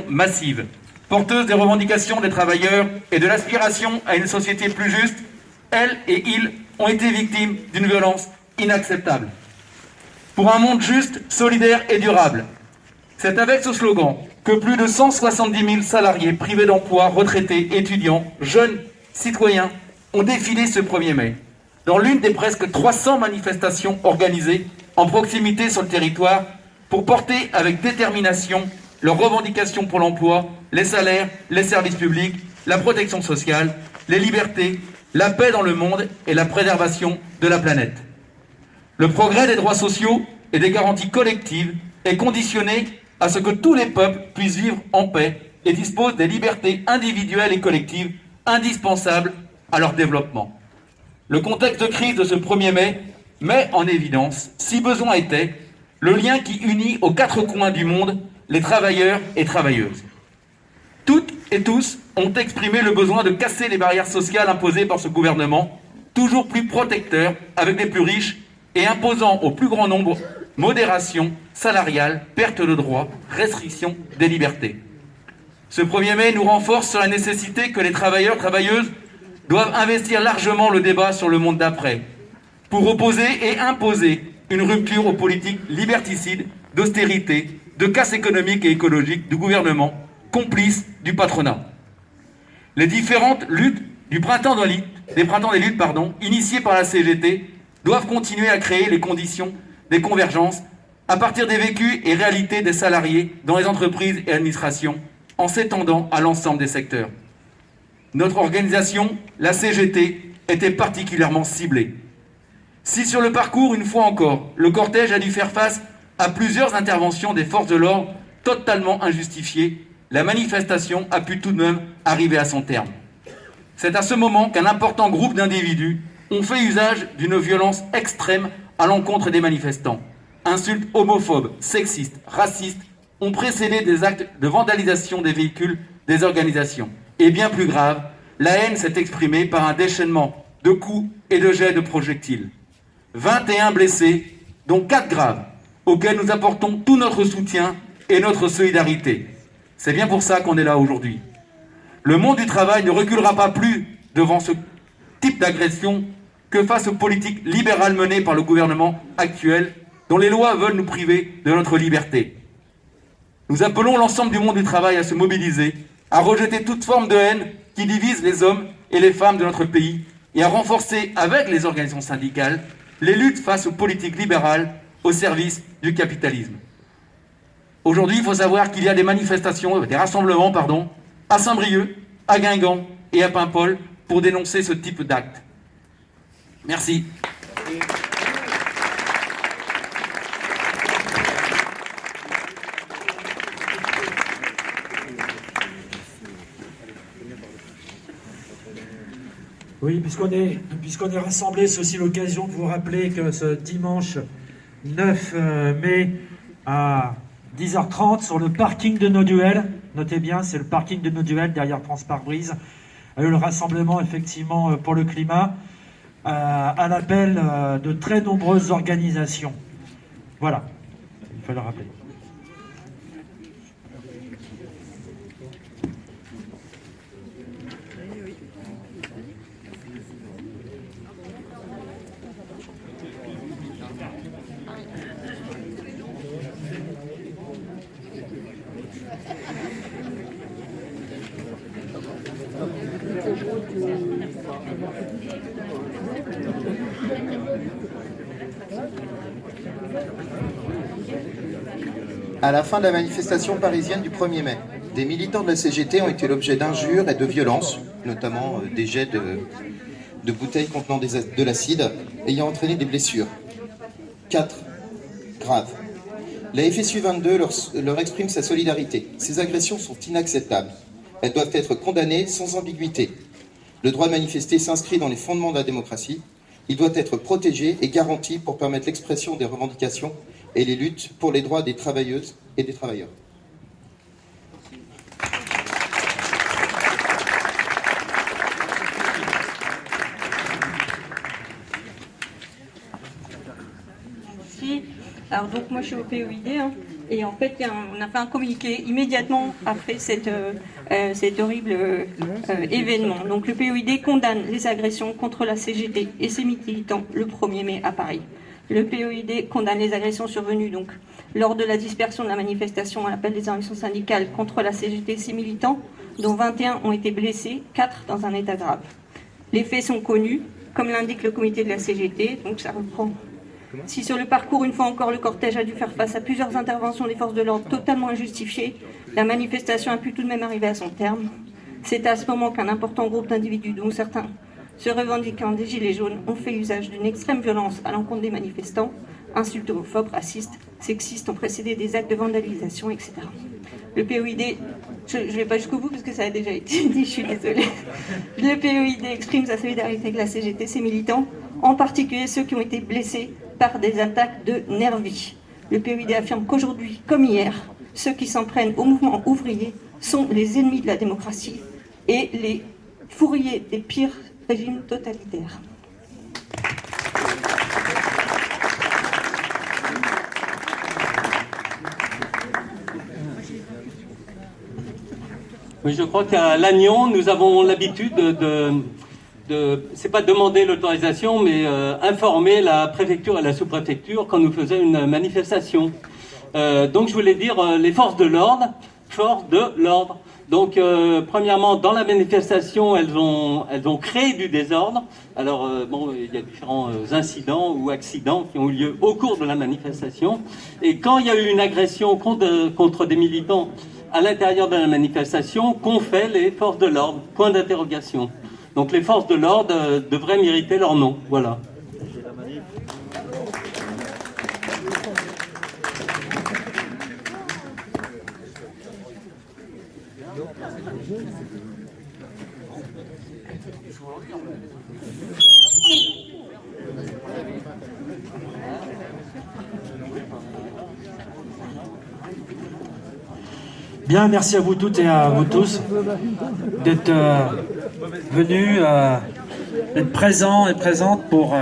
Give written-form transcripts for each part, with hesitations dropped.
massive, porteuse des revendications des travailleurs et de l'aspiration à une société plus juste, elles et ils ont été victimes d'une violence inacceptable. Pour un monde juste, solidaire et durable, c'est avec ce slogan que plus de 170 000 salariés privés d'emploi, retraités, étudiants, jeunes, citoyens ont défilé ce 1er mai dans l'une des presque 300 manifestations organisées en proximité sur le territoire pour porter avec détermination leurs revendications pour l'emploi, les salaires, les services publics, la protection sociale, les libertés, la paix dans le monde et la préservation de la planète. Le progrès des droits sociaux et des garanties collectives est conditionné à ce que tous les peuples puissent vivre en paix et disposent des libertés individuelles et collectives indispensables à leur développement. Le contexte de crise de ce 1er mai met en évidence, si besoin était, le lien qui unit aux 4 coins du monde les travailleurs et travailleuses. Toutes et tous ont exprimé le besoin de casser les barrières sociales imposées par ce gouvernement, toujours plus protecteur avec les plus riches et imposant au plus grand nombre modération salariale, perte de droits, restriction des libertés. Ce 1er mai nous renforce sur la nécessité que les travailleurs, travailleuses doivent investir largement le débat sur le monde d'après, pour opposer et imposer une rupture aux politiques liberticides, d'austérité, de casse économique et écologique du gouvernement, complice du patronat. Les différentes luttes des printemps des luttes, initiées par la CGT, doivent continuer à créer les conditions des convergences à partir des vécus et réalités des salariés dans les entreprises et administrations, en s'étendant à l'ensemble des secteurs. Notre organisation, la CGT, était particulièrement ciblée. Si sur le parcours, une fois encore, le cortège a dû faire face à plusieurs interventions des forces de l'ordre totalement injustifiées, la manifestation a pu tout de même arriver à son terme. C'est à ce moment qu'un important groupe d'individus ont fait usage d'une violence extrême à l'encontre des manifestants. Insultes homophobes, sexistes, racistes ont précédé des actes de vandalisation des véhicules des organisations. Et bien plus grave, la haine s'est exprimée par un déchaînement de coups et de jets de projectiles. 21 blessés, dont 4 graves, auxquels nous apportons tout notre soutien et notre solidarité. C'est bien pour ça qu'on est là aujourd'hui. Le monde du travail ne reculera pas plus devant ce type d'agression que face aux politiques libérales menées par le gouvernement actuel, dont les lois veulent nous priver de notre liberté. Nous appelons l'ensemble du monde du travail à se mobiliser, à rejeter toute forme de haine qui divise les hommes et les femmes de notre pays et à renforcer avec les organisations syndicales les luttes face aux politiques libérales au service du capitalisme. Aujourd'hui, il faut savoir qu'il y a des manifestations, des rassemblements, à Saint-Brieuc, à Guingamp et à Paimpol pour dénoncer ce type d'actes. Merci. Oui, puisqu'on est rassemblés, c'est aussi l'occasion de vous rappeler que ce dimanche 9 mai à 10h30 sur le parking de Noduel, notez bien, c'est le parking de Noduel derrière France-Pare-Brise, a eu le rassemblement effectivement pour le climat, à l'appel de très nombreuses organisations. Voilà, il faut le rappeler. À la fin de la manifestation parisienne du 1er mai, des militants de la CGT ont été l'objet d'injures et de violences, notamment des jets de bouteilles contenant de l'acide, ayant entraîné des blessures. 4 graves. La FSU 22 leur exprime sa solidarité. Ces agressions sont inacceptables. Elles doivent être condamnées sans ambiguïté. Le droit de manifester s'inscrit dans les fondements de la démocratie. Il doit être protégé et garanti pour permettre l'expression des revendications et les luttes pour les droits des travailleuses et des travailleurs. Merci. Alors donc moi je suis au POID, Et en fait, on a fait un communiqué immédiatement après cet horrible événement. Donc le POID condamne les agressions contre la CGT et ses militants le 1er mai à Paris. Le POID condamne les agressions survenues donc, lors de la dispersion de la manifestation à l'appel des organisations syndicales contre la CGT et ses militants, dont 21 ont été blessés, 4 dans un état grave. Les faits sont connus, comme l'indique le comité de la CGT, donc ça reprend. Si sur le parcours, une fois encore, le cortège a dû faire face à plusieurs interventions des forces de l'ordre totalement injustifiées, la manifestation a pu tout de même arriver à son terme. C'est à ce moment qu'un important groupe d'individus, dont certains se revendiquant des Gilets jaunes, ont fait usage d'une extrême violence à l'encontre des manifestants, insultes homophobes, racistes, sexistes ont précédé des actes de vandalisation, etc. Le POID, je ne vais pas jusqu'au bout parce que ça a déjà été dit, je suis désolée. Le POID exprime sa solidarité avec la CGT, ses militants, en particulier ceux qui ont été blessés par des attaques de nervis. Le POID affirme qu'aujourd'hui, comme hier, ceux qui s'en prennent au mouvement ouvrier sont les ennemis de la démocratie et les fourriers des pires régimes totalitaires. Oui, je crois qu'à Lannion, nous avons l'habitude c'est pas demander l'autorisation, mais informer la préfecture et la sous-préfecture quand nous faisons une manifestation. Donc je voulais dire les forces de l'ordre. Donc premièrement, dans la manifestation, elles ont créé du désordre. Alors bon, il y a différents incidents ou accidents qui ont eu lieu au cours de la manifestation. Et quand il y a eu une agression contre des militants à l'intérieur de la manifestation, qu'ont fait les forces de l'ordre? Point d'interrogation. Donc les forces de l'ordre devraient mériter leur nom. Voilà. Bien, merci à vous toutes et à vous tous d'être venus, d'être présents et présentes pour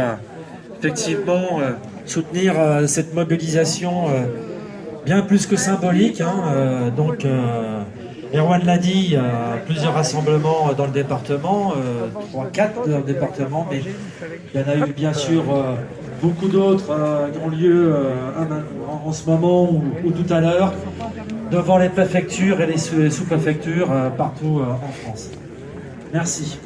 effectivement soutenir cette mobilisation bien plus que symbolique. Donc, Erwan l'a dit, il y a plusieurs rassemblements dans le département, 3-4 dans le département, mais il y en a eu bien sûr beaucoup d'autres qui ont lieu en ce moment ou tout à l'heure, devant les préfectures et les sous-préfectures partout en France. Merci.